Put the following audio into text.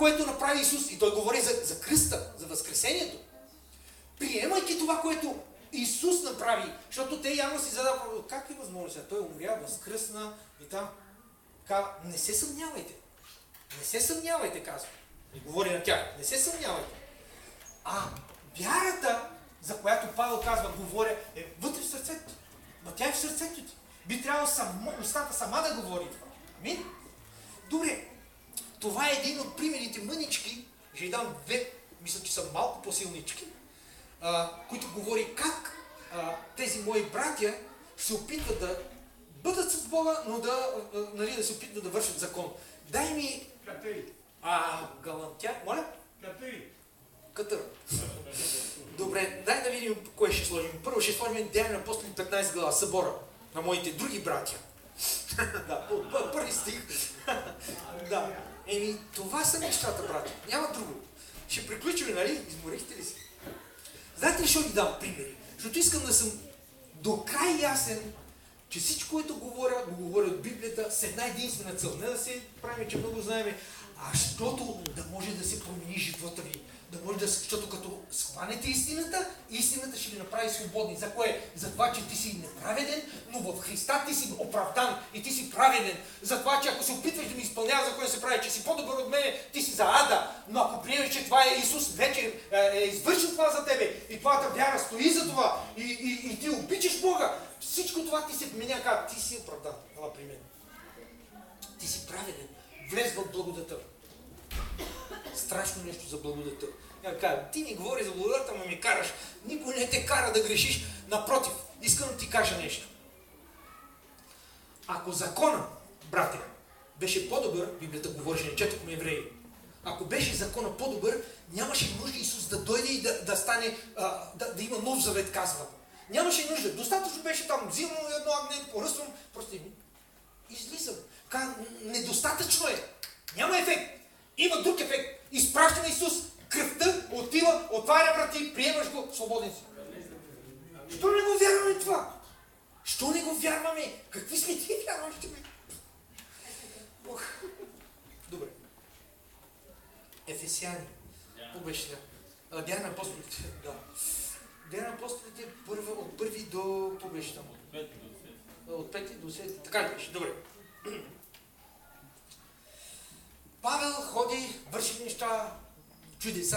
което направи Исус, и той говори за кръста, за възкресението, приемайки това, което Исус направи, защото те явно си задават, как е възможно сега? Той умря, възкръсна и там. Не се съмнявайте. Не се съмнявайте, казва. И говори на тях. Не се съмнявайте. А вярата, за която Павел казва, говоря, е вътре в сърцето ти. Но тя е в сърцето ти. Би трябвало устата сама да говори това. Амин? Добре. Това е един от примерите мънички. Ще дам две, мисля, че са малко по-силнички, които говори как тези мои братя се опитват да бъдат с Бога, но да се опитват да вършат закон. Дай ми... Галантя... Моля? Катър. Добре, дай да видим кое ще сложим. Първо ще сложим Деяния на апостоли 15 глава, събора на моите други братя. Да, първи стих. Да. Това са нещата, братя. Няма друго. Ще приключим, нали? Изморихте ли си? Знаете ли, ще ви дам примери? Защото искам да съм до край ясен, че всичко, което говоря, го говоря от Библията с една единствена цел. Не да се правим, че много знаем, защото да може да се промени живота ви. Защото като схванете истината, истината ще ви направи свободни. За кое? За това, че ти си неправеден, но в Христа ти си оправдан и ти си праведен. За това, че ако се опитваш да ми изпълнява за кое се прави, че си по-добър от мене, ти си за ада. Но ако приемеш, че това е Исус, вече е извършил това за тебе и твоята вяра стои за това и ти обичаш Бога, всичко това ти се поменя, казва, ти си оправдан. Ела при мен. Ти си праведен. Влез в благодата. Страшно нещо за благодата. Ти ни говори за благодата, ама ми караш. Никой не те кара да грешиш. Напротив, искам да ти кажа нещо. Ако закона, братя, беше по-добър, Библията говореше, не четохме Евреи, ако беше закона по-добър, нямаше нужда Исус да дойде и да стане, да има нов завет, казва. Нямаше нужда. Достатъчно беше там, взимам едно агне, поръсвам, просто излизам. Недостатъчно е. Няма ефект. Има друг ефект. Изпраща на Исус. Кръвта отива, отваря врати, приемаш го, свободен си. Що не го вярваме това? Що не го вярваме? Какви сме ти вярващи? Добре. Ефесяни. Побеше да. Деяния на апостолите. Да. Деяния на апостолите от първи до... Побеше там. От 5 до 7. Така ли беше? Добре. Павел ходи, върши неща, чудеса.